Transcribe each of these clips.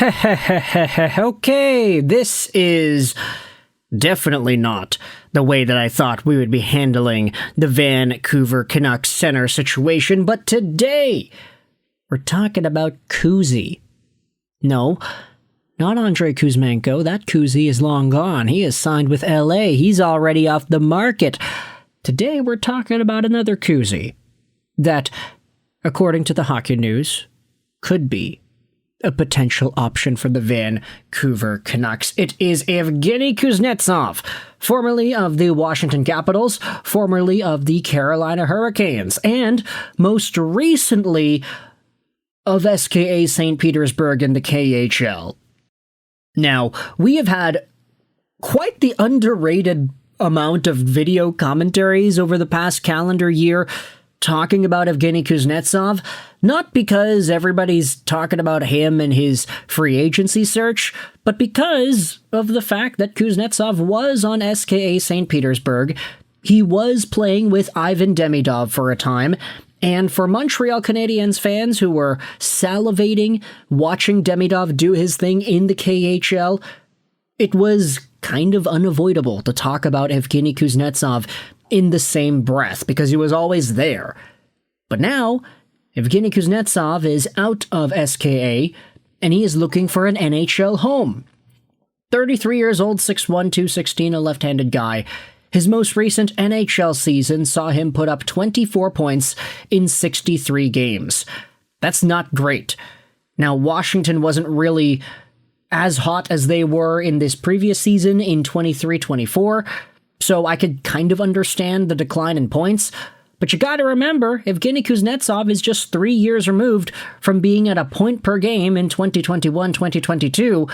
Okay, this is definitely not the way that I thought we would be handling the Vancouver Canucks center situation, but today we're talking about Kuzi. No, not Andrei Kuzmenko. That Kuzi is long gone. He is signed with LA. He's already off the market. Today we're talking about another Kuzi that, according to the Hockey News, could be a potential option for the Vancouver Canucks. It is Evgeni Kuznetsov, formerly of the Washington Capitals, formerly of the Carolina Hurricanes, and most recently of SKA St. Petersburg in the KHL. Now, we have had quite the underrated amount of video commentaries over the past calendar year talking about Evgeni Kuznetsov, not because everybody's talking about him and his free agency search, but because of the fact that Kuznetsov was on SKA St. Petersburg. He was playing with Ivan Demidov for a time, and for Montreal Canadiens fans who were salivating watching Demidov do his thing in the KHL, it was kind of unavoidable to talk about Evgeni Kuznetsov in the same breath, because he was always there. But now, Evgeni Kuznetsov is out of SKA, and he is looking for an NHL home. 33 years old, 6'1", 216, a left-handed guy. His most recent NHL season saw him put up 24 points in 63 games. That's not great. Now, Washington wasn't really as hot as they were in this previous season in 23-24, so I could kind of understand the decline in points, but you gotta remember, Evgeni Kuznetsov is just 3 years removed from being at a point per game in 2021-2022,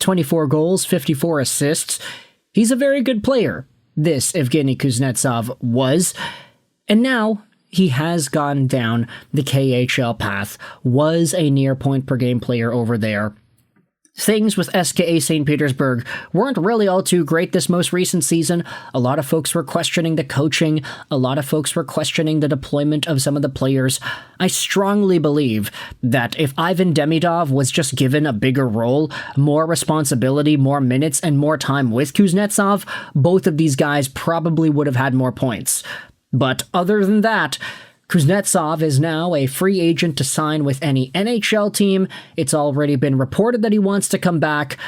24 goals, 54 assists. He's a very good player, this Evgeni Kuznetsov was, and now he has gone down the KHL path, was a near point per game player over there. Things with SKA St. Petersburg weren't really all too great this most recent season. A lot of folks were questioning the coaching. A lot of folks were questioning the deployment of some of the players. I strongly believe that if Ivan Demidov was just given a bigger role, more responsibility, more minutes, and more time with Kuznetsov, both of these guys probably would have had more points. But other than that, Kuznetsov is now a free agent to sign with any NHL team. It's already been reported that he wants to come back.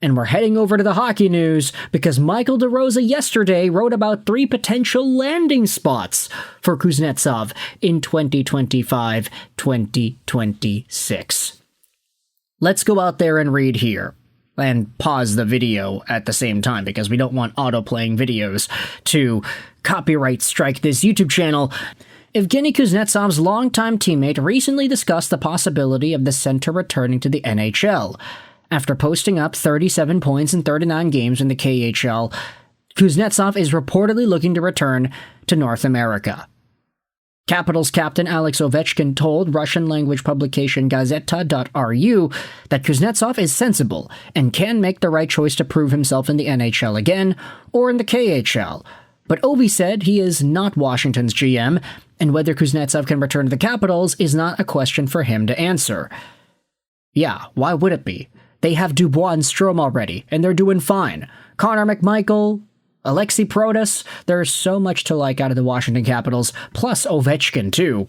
And we're heading over to the Hockey News because Michael DeRosa yesterday wrote about 3 potential landing spots for Kuznetsov in 2025-2026. Let's go out there and read here. And pause the video at the same time because we don't want auto-playing videos to copyright strike this YouTube channel. Evgeni Kuznetsov's longtime teammate recently discussed the possibility of the center returning to the NHL. After posting up 37 points in 39 games in the KHL, Kuznetsov is reportedly looking to return to North America. Capitals captain Alex Ovechkin told Russian-language publication Gazeta.ru that Kuznetsov is sensible and can make the right choice to prove himself in the NHL again or in the KHL. But Ovi said he is not Washington's GM, and whether Kuznetsov can return to the Capitals is not a question for him to answer. Yeah, why would it be? They have Dubois and Strome already, and they're doing fine. Connor McMichael, Alexei Protas, there's so much to like out of the Washington Capitals, plus Ovechkin too.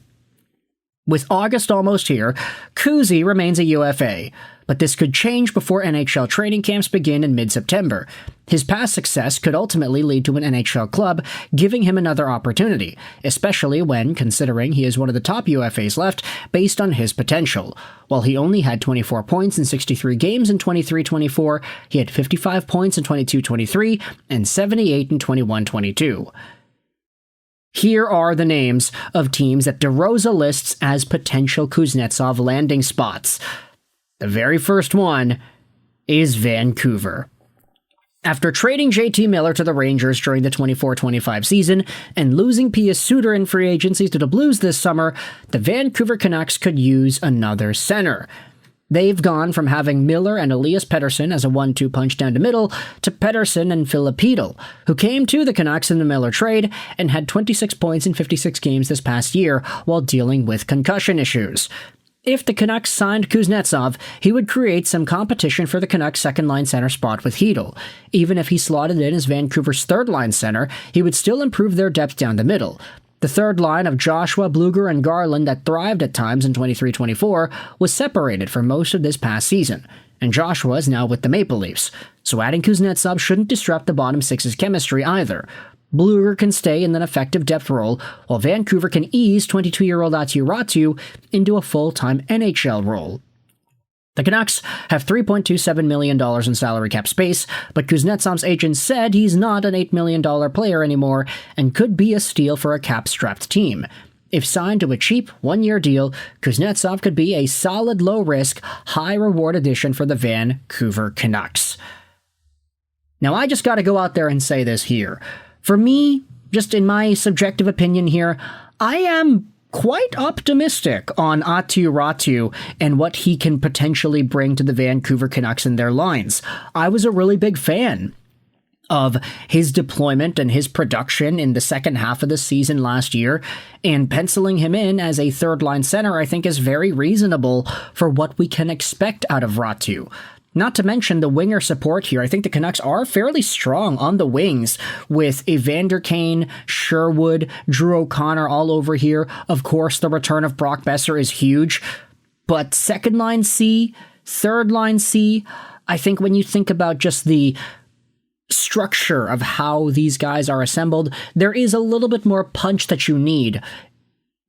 With August almost here, Kuzi remains a UFA, but this could change before NHL training camps begin in mid-September. His past success could ultimately lead to an NHL club giving him another opportunity, especially when considering he is one of the top UFAs left based on his potential. While he only had 24 points in 63 games in 23-24, he had 55 points in 22-23 and 78 in 21-22. Here are the names of teams that DeRosa lists as potential Kuznetsov landing spots. The very first one is Vancouver. After trading JT Miller to the Rangers during the 24-25 season and losing Pius Suter in free agency to the Blues this summer, the Vancouver Canucks could use another center. They've gone from having Miller and Elias Pettersson as a 1-2 punch down the middle to Pettersson and Filipino, who came to the Canucks in the Miller trade and had 26 points in 56 games this past year while dealing with concussion issues. If the Canucks signed Kuznetsov, he would create some competition for the Canucks' second-line center spot with Chytil. Even if he slotted in as Vancouver's third-line center, he would still improve their depth down the middle. The third line of Joshua, Bluger, and Garland that thrived at times in 23-24 was separated for most of this past season, and Joshua is now with the Maple Leafs, so adding Kuznetsov shouldn't disrupt the bottom six's chemistry either. Bluger can stay in an effective depth role, while Vancouver can ease 22-year-old Aatu Räty into a full-time NHL role. The Canucks have $3.27 million in salary cap space, but Kuznetsov's agent said he's not an $8 million player anymore and could be a steal for a cap-strapped team. If signed to a cheap, one-year deal, Kuznetsov could be a solid low-risk, high-reward addition for the Vancouver Canucks. Now, I just gotta go out there and say this here. For me, just in my subjective opinion here, I am quite optimistic on Aatu Räty and what he can potentially bring to the Vancouver Canucks in their lines. I was a really big fan of his deployment and his production in the second half of the season last year, and penciling him in as a third-line center I think is very reasonable for what we can expect out of Räty. Not to mention the winger support here. I think the Canucks are fairly strong on the wings with Evander Kane, Sherwood, Drew O'Connor all over here. Of course, the return of Brock Besser is huge. But second line C, third line C, I think when you think about just the structure of how these guys are assembled, there is a little bit more punch that you need.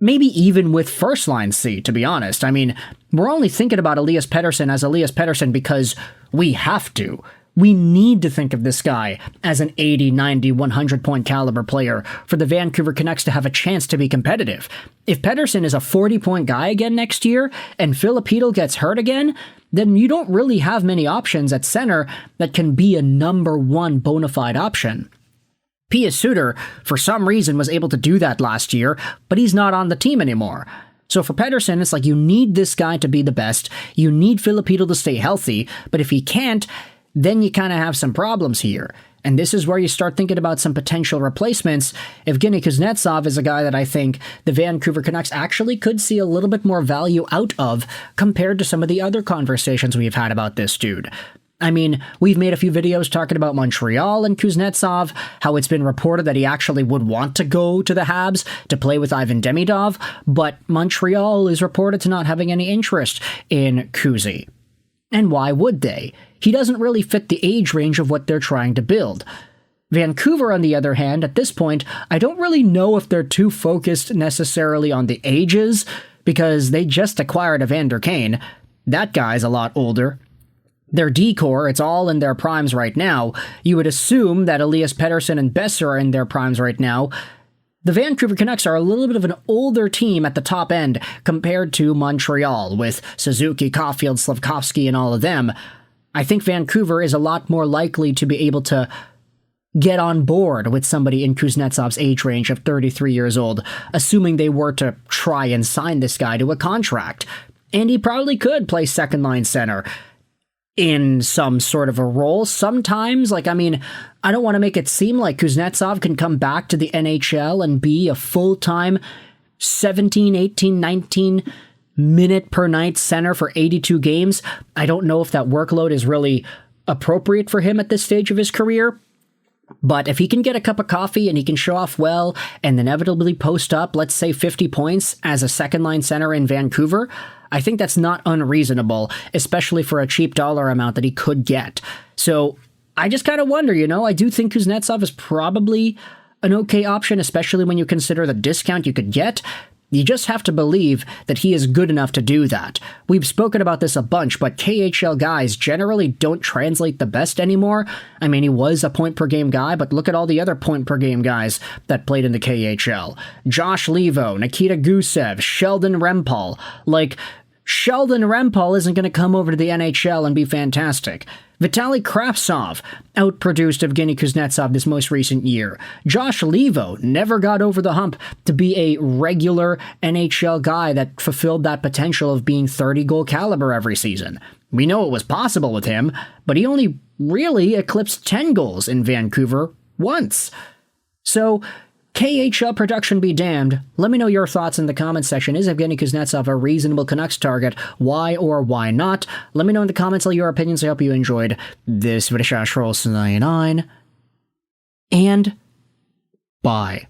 Maybe even with first line C, to be honest. I mean, we're only thinking about Elias Pettersson as Elias Pettersson because we have to. We need to think of this guy as an 80, 90, 100 point caliber player for the Vancouver Canucks to have a chance to be competitive. If Pettersson is a 40 point guy again next year and Filipino gets hurt again, then you don't really have many options at center that can be a number one bona fide option. Pius Suter, for some reason, was able to do that last year, but he's not on the team anymore. So for Pettersson, it's like you need this guy to be the best, you need Filipino to stay healthy, but if he can't, then you kind of have some problems here. And this is where you start thinking about some potential replacements. Evgeni Kuznetsov is a guy that I think the Vancouver Canucks actually could see a little bit more value out of compared to some of the other conversations we've had about this dude. I mean, we've made a few videos talking about Montreal and Kuznetsov, how it's been reported that he actually would want to go to the Habs to play with Ivan Demidov, but Montreal is reported to not having any interest in Kuzi. And why would they? He doesn't really fit the age range of what they're trying to build. Vancouver, on the other hand, at this point, I don't really know if they're too focused necessarily on the ages, because they just acquired Evander Kane. That guy's a lot older. Their D-core, it's all in their primes right now. You would assume that Elias Pettersson and Besser are in their primes right now. The Vancouver Canucks are a little bit of an older team at the top end compared to Montreal, with Suzuki, Caulfield, Slafkovsky, and all of them. I think Vancouver is a lot more likely to be able to get on board with somebody in Kuznetsov's age range of 33 years old, assuming they were to try and sign this guy to a contract. And he probably could play second-line center in some sort of a role sometimes. I don't want to make it seem like Kuznetsov can come back to the NHL and be a full-time 17, 18, 19 minute per night center for 82 games. I don't know if that workload is really appropriate for him at this stage of his career. But if he can get a cup of coffee and he can show off well and inevitably post up, let's say 50 points as a second-line center in Vancouver, I think that's not unreasonable, especially for a cheap dollar amount that he could get. So I just kind of wonder, I do think Kuznetsov is probably an okay option, especially when you consider the discount you could get. You just have to believe that he is good enough to do that. We've spoken about this a bunch, but KHL guys generally don't translate the best anymore. I mean, he was a point-per-game guy, but look at all the other point-per-game guys that played in the KHL. Josh Levo, Nikita Gusev, Sheldon Rempal. Sheldon Rempal isn't going to come over to the NHL and be fantastic. Vitaly Kravtsov outproduced Evgeni Kuznetsov this most recent year. Josh Levo never got over the hump to be a regular NHL guy that fulfilled that potential of being 30-goal caliber every season. We know it was possible with him, but he only really eclipsed 10 goals in Vancouver once. So KHL production be damned. Let me know your thoughts in the comments section. Is Evgeni Kuznetsov a reasonable Canucks target? Why or why not? Let me know in the comments all your opinions. I hope you enjoyed this video. And bye.